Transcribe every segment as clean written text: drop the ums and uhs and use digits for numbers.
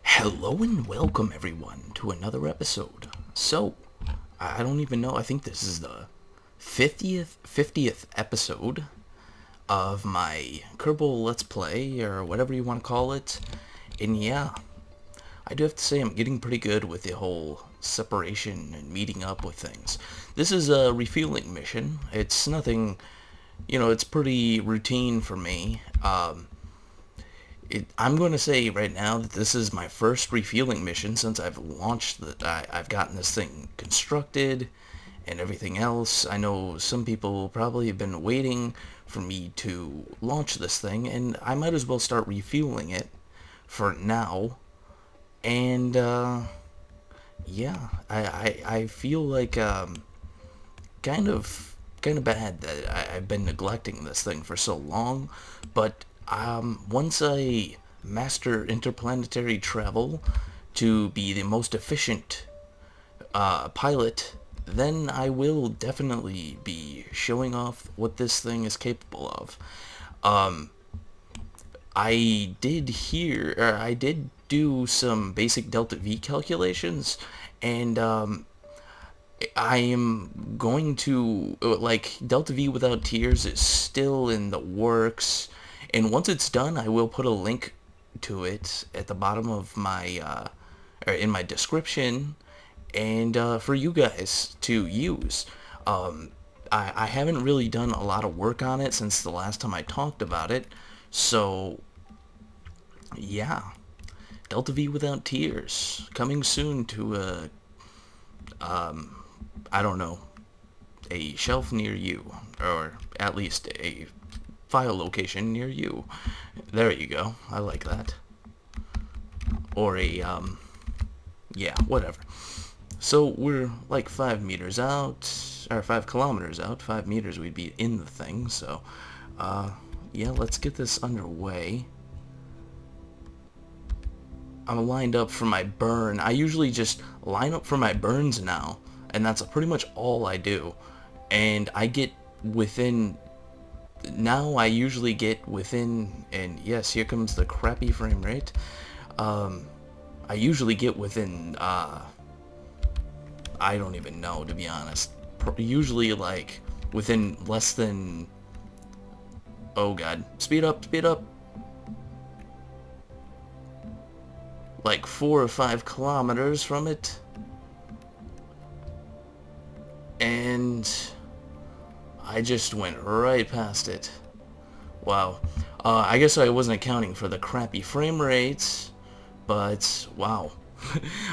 Hello and welcome everyone to another episode. So, I don't even know, I think this is the 50th episode of my Kerbal Let's Play, or whatever you want to call it. And yeah, I do have to say I'm getting pretty good with the whole separation and meeting up with things. This is a refueling mission. It's nothing, it's pretty routine for me. I'm going to say right now that this is my first refueling mission since I've launched I've gotten this thing constructed and everything else. I know some people probably have been waiting for me to launch this thing, and I might as well start refueling it for now. And yeah, I feel like kind of bad that I've been neglecting this thing for so long, but once I master interplanetary travel to be the most efficient pilot, then I will definitely be showing off what this thing is capable of. I did do some basic delta V calculations, and I am going to, delta V without tears is still in the works. And once it's done, I will put a link to it at the bottom of my, or in my description, and for you guys to use. I haven't really done a lot of work on it since the last time I talked about it, so yeah. Delta V without tears, coming soon to I don't know, a shelf near you, or at least a file location near you. There you go. I like that. Or a, yeah, whatever. So we're like 5 meters out, or 5 kilometers out. 5 meters we'd be in the thing, so, yeah, let's get this underway. I'm lined up for my burn. I usually just line up for my burns now, and that's pretty much all I do. And I get within... Now I usually get within, and yes, here comes the crappy frame rate. I usually get within, I don't even know, to be honest. Usually, like, within less than, oh god, speed up, speed up. Like 4 or 5 kilometers from it. And I just went right past it. Wow. I guess I wasn't accounting for the crappy frame rates, but wow.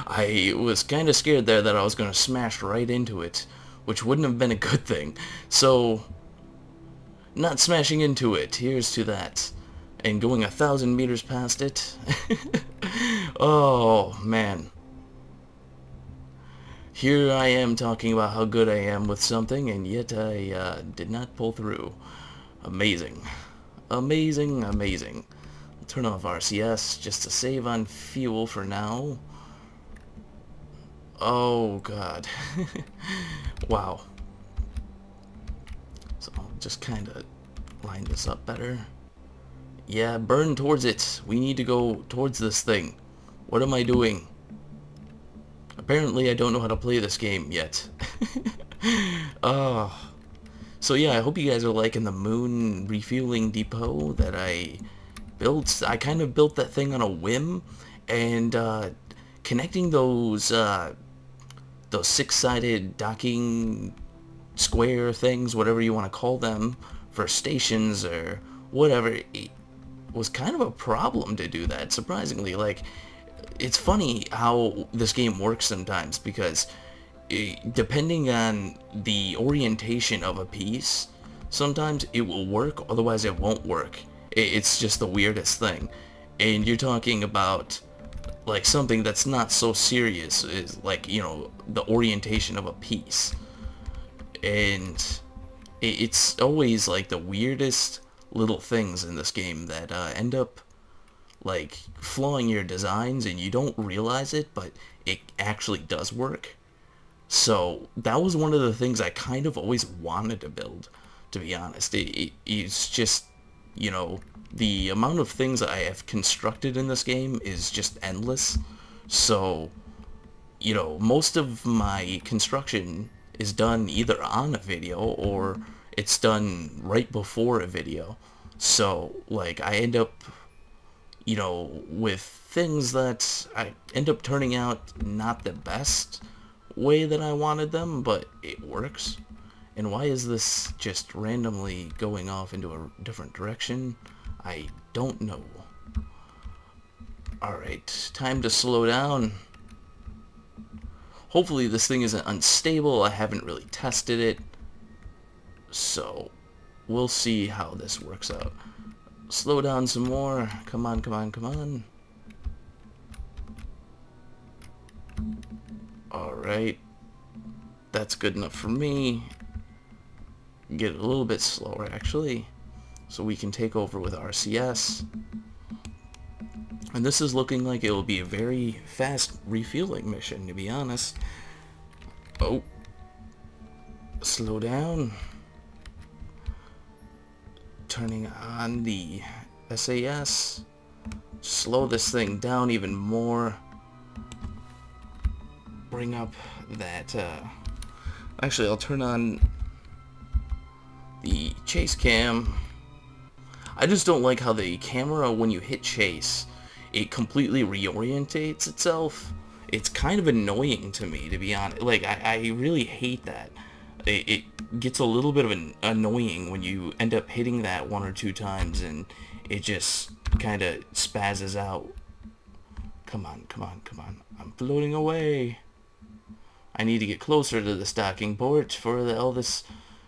I was kind of scared there that I was going to smash right into it, which wouldn't have been a good thing. So, not smashing into it, here's to that. And going 1,000 meters past it. Oh, man. Here I am talking about how good I am with something, and yet I did not pull through. Amazing. Amazing, amazing. I'll turn off RCS just to save on fuel for now. Oh, God. Wow. So I'll just kind of line this up better. Yeah, burn towards it. We need to go towards this thing. What am I doing? Apparently I don't know how to play this game yet. Oh. So yeah, I hope you guys are liking the moon refueling depot that I built. I kind of built that thing on a whim, and connecting those 6-sided docking square things, whatever you want to call them, for stations or whatever, it was kind of a problem to do that, surprisingly. Like, it's funny how this game works sometimes, because depending on the orientation of a piece, sometimes it will work, otherwise it won't work. It's just the weirdest thing. And you're talking about, like, something that's not so serious, is like, the orientation of a piece. And it's always like the weirdest little things in this game that end up like flawing your designs, and you don't realize it, but it actually does work. So that was one of the things I kind of always wanted to build, to be honest. It's just, the amount of things I have constructed in this game is just endless. So, you know, most of my construction is done either on a video or it's done right before a video. So, like, I end up, you know, with things that I end up turning out not the best way that I wanted them, but it works. And why is this just randomly going off into a different direction? I don't know. Alright, time to slow down. Hopefully this thing isn't unstable. I haven't really tested it. So, we'll see how this works out. Slow down some more. Come on, come on, come on. Alright. That's good enough for me. Get it a little bit slower, actually, so we can take over with RCS. And this is looking like it will be a very fast refueling mission, to be honest. Oh. Slow down. Turning on the SAS. Slow this thing down even more. Bring up that, actually, I'll turn on the chase cam. I just don't like how the camera, when you hit chase, it completely reorientates itself. It's kind of annoying to me, to be honest. Like, I really hate that. It gets a little bit of an annoying when you end up hitting that 1 or 2 times and it just kind of spazzes out. Come on, come on, come on. I'm floating away. I need to get closer to the stocking port for all this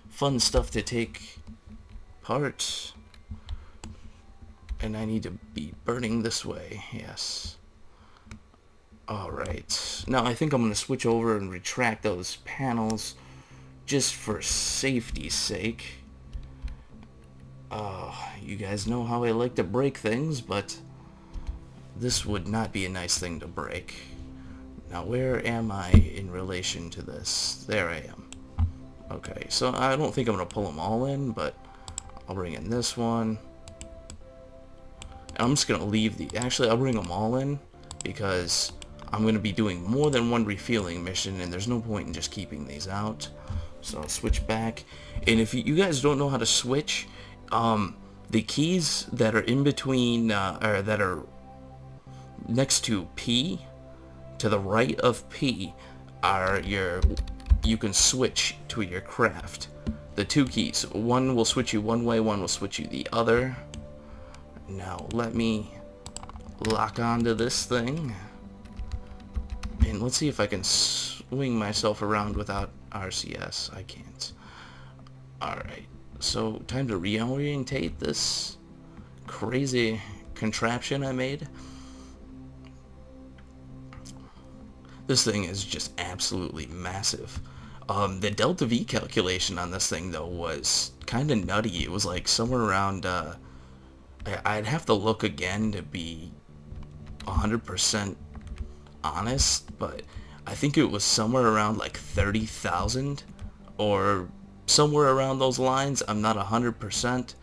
fun stuff to take part. And I need to be burning this way, yes. Alright, now I think I'm going to switch over and retract those panels just for safety's sake. You guys know how I like to break things, but this would not be a nice thing to break. Now where am I in relation to this? There I am. Okay, so I don't think I'm going to pull them all in, but I'll bring in this one. And I'm just going to leave the... Actually, I'll bring them all in, because I'm going to be doing more than one refueling mission, and there's no point in just keeping these out. So I'll switch back. And if you guys don't know how to switch, the keys that are in between, or that are next to P, to the right of P, are your... You can switch to your craft. The 2 keys. One will switch you one way, one will switch you the other. Now let me lock onto this thing. And let's see if I can swing myself around without RCS. I can't. Alright. So time to reorientate this crazy contraption I made. This thing is just absolutely massive. The delta V calculation on this thing, though, was kind of nutty. It was like somewhere around, I'd have to look again to be 100% honest, but I think it was somewhere around like 30,000 or somewhere around those lines. I'm not 100%.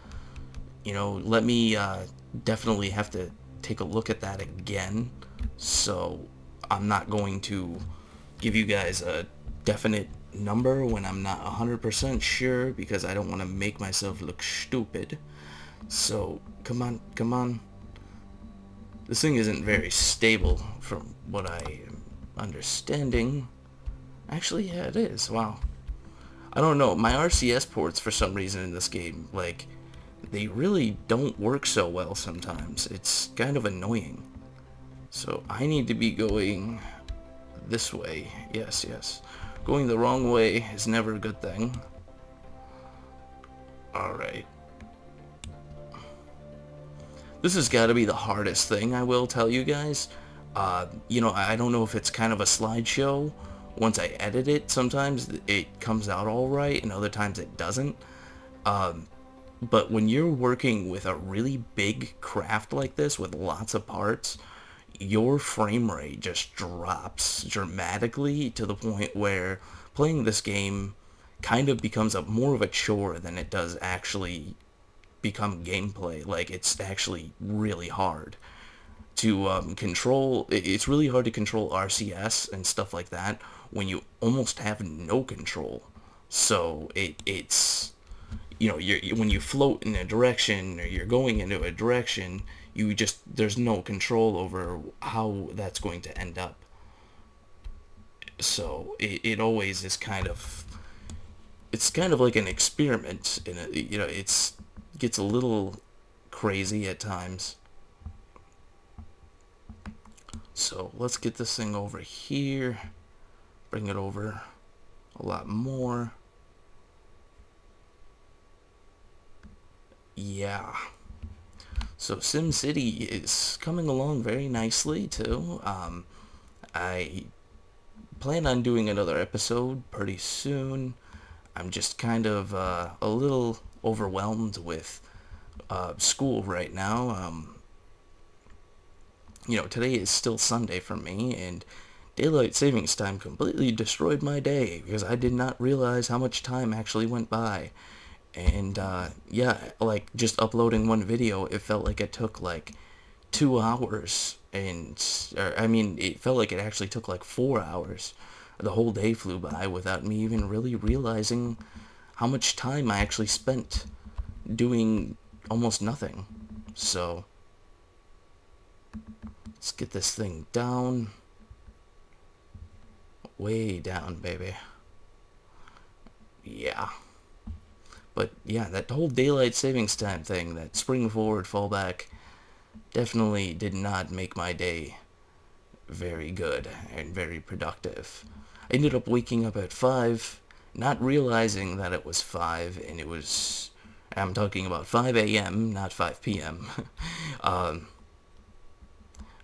You know, let me definitely have to take a look at that again. So I'm not going to give you guys a definite number when I'm not 100% sure, because I don't want to make myself look stupid. So come on, come on. This thing isn't very stable from what I am understanding. Actually, yeah, it is. Wow. I don't know. My RCS ports, for some reason in this game, like, they really don't work so well sometimes. It's kind of annoying. So I need to be going this way. Yes, yes. Going the wrong way is never a good thing. Alright. This has got to be the hardest thing, I will tell you guys. You know, I don't know if it's kind of a slideshow. Once I edit it, sometimes it comes out alright, and other times it doesn't. But when you're working with a really big craft like this, with lots of parts, your frame rate just drops dramatically to the point where playing this game kind of becomes more of a chore than it does actually become gameplay. Like, it's actually really hard to control. It's really hard to control RCS and stuff like that when you almost have no control. So it's, you know, when you float in a direction, or you're going into a direction, there's no control over how that's going to end up. So it always is kind of, it's kind of like an experiment, and you know, it's gets a little crazy at times. So let's get this thing over here, bring it over a lot more. Yeah. So SimCity is coming along very nicely too. I plan on doing another episode pretty soon. I'm just kind of a little overwhelmed with school right now. You know, today is still Sunday for me, and daylight savings time completely destroyed my day because I did not realize how much time actually went by. And yeah, like just uploading one video, it felt like it took like 2 hours, and I mean, it felt like it actually took like 4 hours. The whole day flew by without me even really realizing how much time I actually spent doing almost nothing. So let's get this thing down, way down, baby. Yeah. But yeah, that whole daylight savings time thing, that spring forward, fall back, definitely did not make my day very good and very productive. I ended up waking up at 5, not realizing that it was 5, and it was, I'm talking about 5 a.m., not 5 p.m. I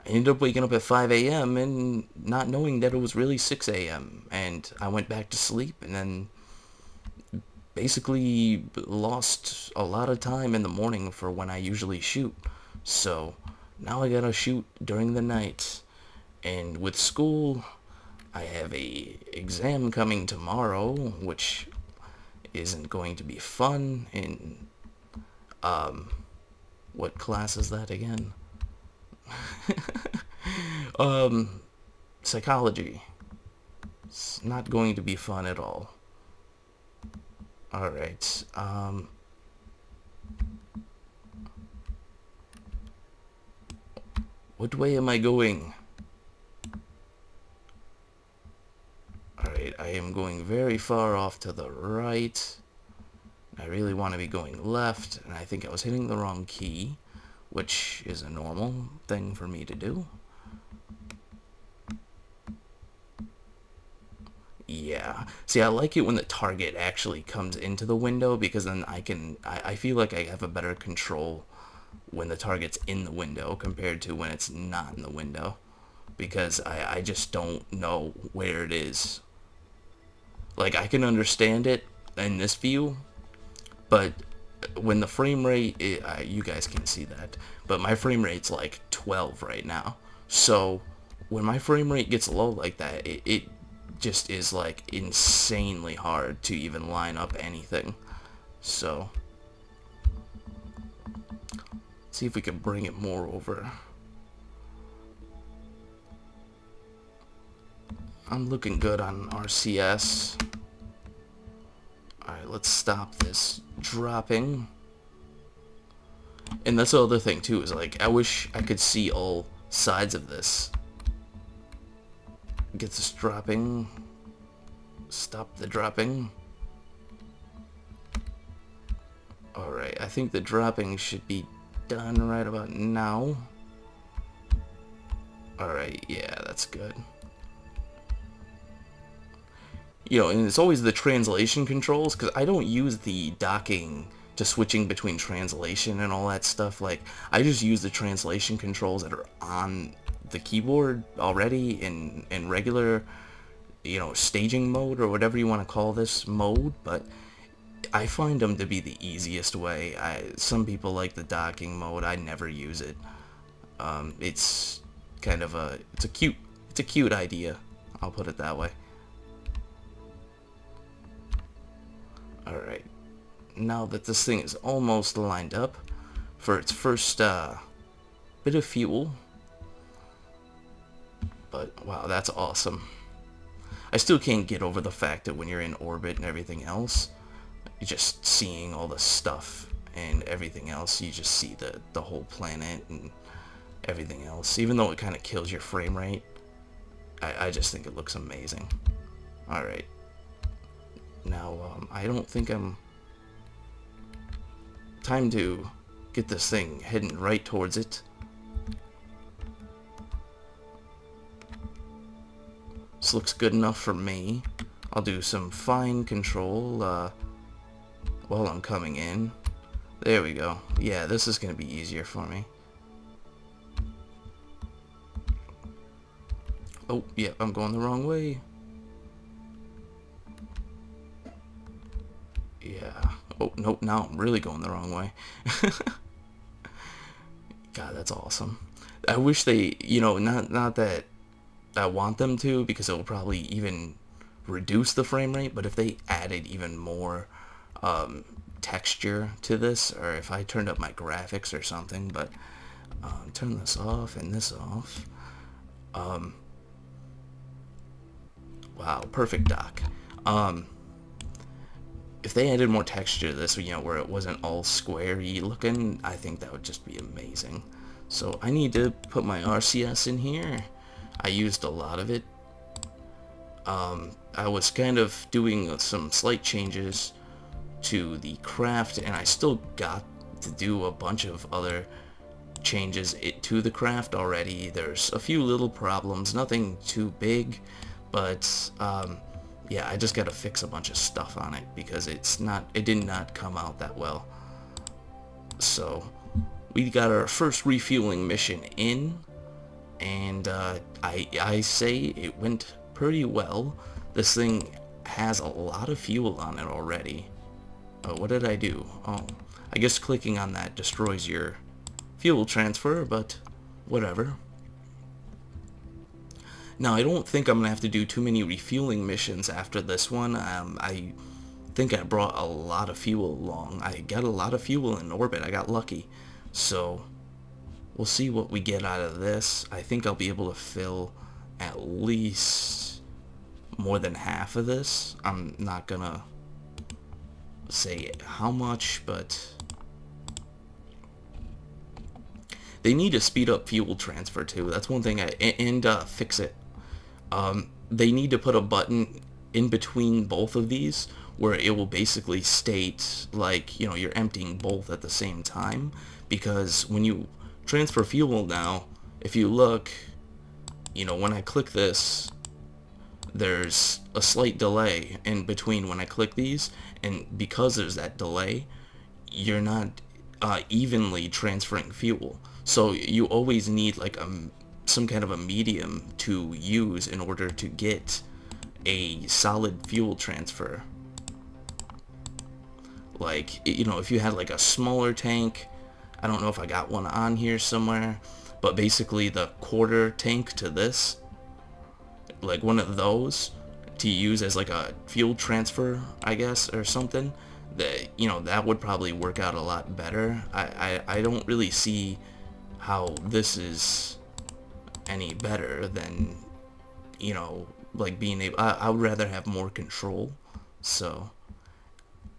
ended up waking up at 5 a.m. and not knowing that it was really 6 a.m. And I went back to sleep, and then basically lost a lot of time in the morning for when I usually shoot. So now I gotta shoot during the night. And with school, I have a exam coming tomorrow, which isn't going to be fun. And what class is that again? Psychology. It's not going to be fun at all. Alright, what way am I going? Alright, I am going very far off to the right. I really want to be going left, and I think I was hitting the wrong key, which is a normal thing for me to do. Yeah. See, I like it when the target actually comes into the window, because then I feel like I have a better control when the target's in the window compared to when it's not in the window. Because I just don't know where it is. Like, I can understand it in this view, but when the frame rate, you guys can see that, but my frame rate's like 12 right now. So when my frame rate gets low like that, it just is like insanely hard to even line up anything. So let's see if we can bring it more over. I'm looking good on RCS. Alright, let's stop this dropping. And that's the other thing too, is like, I wish I could see all sides of this. Get this dropping. Stop the dropping. Alright, I think the dropping should be done right about now. Alright, yeah, that's good. You know, and it's always the translation controls, because I don't use the docking to switching between translation and all that stuff. Like, I just use the translation controls that are on the keyboard already in regular, you know, staging mode, or whatever you want to call this mode. But I find them to be the easiest way. Some people like the docking mode. I never use it. It's kind of it's a cute idea. I'll put it that way. Alright, now that this thing is almost lined up for its first bit of fuel. But wow, that's awesome. I still can't get over the fact that when you're in orbit and everything else, you're just seeing all the stuff and everything else. You just see the whole planet and everything else. Even though it kind of kills your frame rate, I just think it looks amazing. Alright. Now, I don't think I'm... Time to get this thing heading right towards it. This looks good enough for me. I'll do some fine control while I'm coming in. There we go. Yeah, this is going to be easier for me. Oh, yeah, I'm going the wrong way. Yeah. Oh, nope, now I'm really going the wrong way. God, that's awesome. I wish they, you know, not that I want them to, because it will probably even reduce the frame rate, but if they added even more texture to this, or if I turned up my graphics or something, but turn this off and this off. Wow, perfect dock. If they added more texture to this, you know, where it wasn't all square-y looking, I think that would just be amazing. So I need to put my RCS in here. I used a lot of it. I was kind of doing some slight changes to the craft, and I still got to do a bunch of other changes to the craft already. There's a few little problems, nothing too big, but yeah, I just gotta fix a bunch of stuff on it because it did not come out that well. So we got our first refueling mission in, and I say it went pretty well. This thing has a lot of fuel on it already. What did I do? Oh, I guess clicking on that destroys your fuel transfer, but whatever. Now, I don't think I'm going to have to do too many refueling missions after this one. I think I brought a lot of fuel along. I got a lot of fuel in orbit. I got lucky. So, we'll see what we get out of this. I think I'll be able to fill at least more than half of this. I'm not going to say how much, but they need to speed up fuel transfer too. That's one thing, and fix it. They need to put a button in between both of these where it will basically state, like, you know, you're emptying both at the same time, because when you transfer fuel now, if you look, you know, when I click this, there's a slight delay in between when I click these, and because there's that delay, you're not evenly transferring fuel. So you always need like some kind of a medium to use in order to get a solid fuel transfer. Like, you know, if you had like a smaller tank, I don't know if I got one on here somewhere, but basically the quarter tank to this, like one of those to use as like a fuel transfer, I guess, or something, that, you know, that would probably work out a lot better. I don't really see how this is any better than, you know, like being able, I would rather have more control. So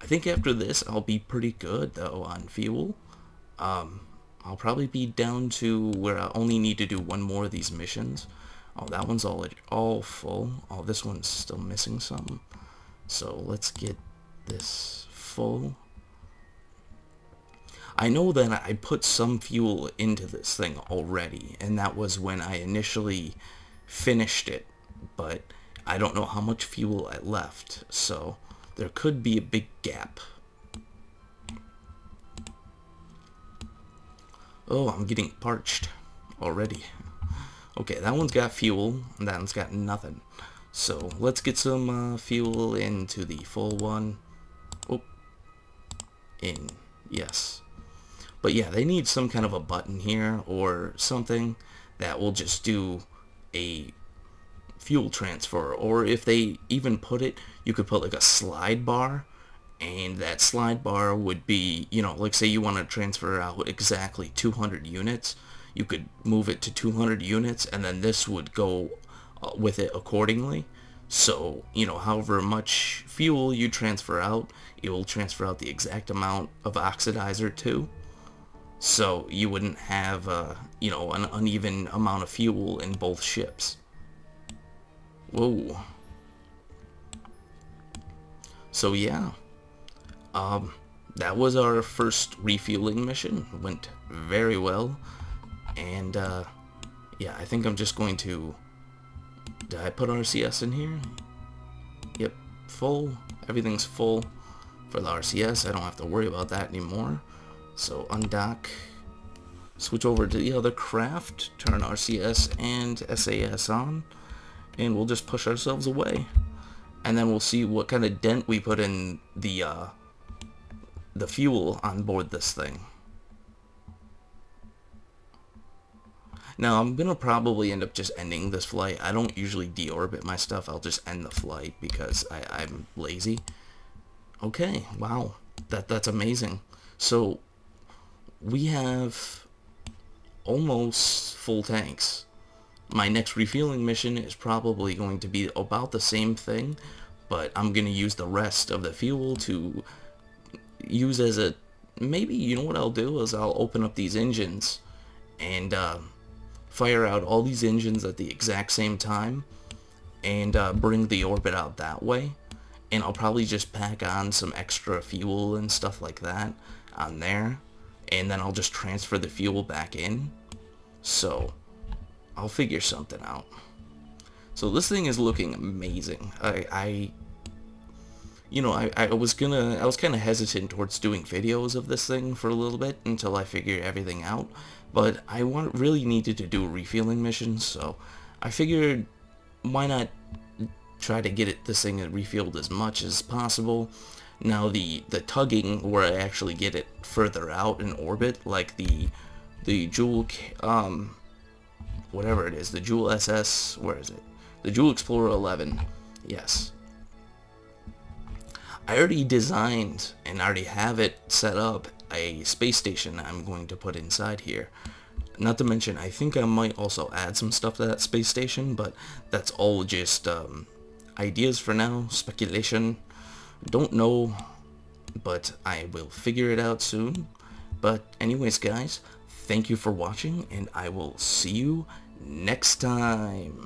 I think after this I'll be pretty good though on fuel. I'll probably be down to where I only need to do one more of these missions. Oh, that one's all full. Oh, this one's still missing some. So let's get this full. I know that I put some fuel into this thing already, and that was when I initially finished it, but I don't know how much fuel I left, so there could be a big gap. Oh, I'm getting parched already. Okay, that one's got fuel, and that one's got nothing. So let's get some fuel into the full one. Oh, in, yes. But yeah, they need some kind of a button here or something that will just do a fuel transfer. Or if they even put it, you could put like a slide bar, and that slide bar would be, you know, like say you want to transfer out exactly 200 units, you could move it to 200 units, and then this would go with it accordingly. So, you know, however much fuel you transfer out, it will transfer out the exact amount of oxidizer too. So you wouldn't have, you know, an uneven amount of fuel in both ships. Whoa. So yeah, that was our first refueling mission. It went very well, and yeah, I think I'm just going to. Did I put RCS in here? Yep, full. Everything's full for the RCS. I don't have to worry about that anymore. So undock, switch over to the other craft, turn RCS and SAS on, and we'll just push ourselves away. And then we'll see what kind of dent we put in the fuel on board this thing. Now, I'm going to probably end up just ending this flight. I don't usually deorbit my stuff. I'll just end the flight because I'm lazy. Okay, wow. That's amazing. So, we have almost full tanks. My next refueling mission is probably going to be about the same thing, but I'm going to use the rest of the fuel to use as a... Maybe, you know what I'll do is I'll open up these engines and fire out all these engines at the exact same time and bring the orbit out that way. And I'll probably just pack on some extra fuel and stuff like that on there, and then I'll just transfer the fuel back in. So I'll figure something out. So this thing is looking amazing. You know, I was kind of hesitant towards doing videos of this thing for a little bit until I figured everything out, but I really needed to do a refueling mission, so I figured why not try to get this thing refueled as much as possible. Now the tugging, where I actually get it further out in orbit, like the Jool whatever it is, the Jool SS, where is it? The Jool Explorer 11, yes. I already designed and already have it set up a space station I'm going to put inside here. Not to mention, I think I might also add some stuff to that space station, but that's all just ideas for now, speculation. Don't know, but I will figure it out soon. But anyways, guys, thank you for watching, and I will see you next time.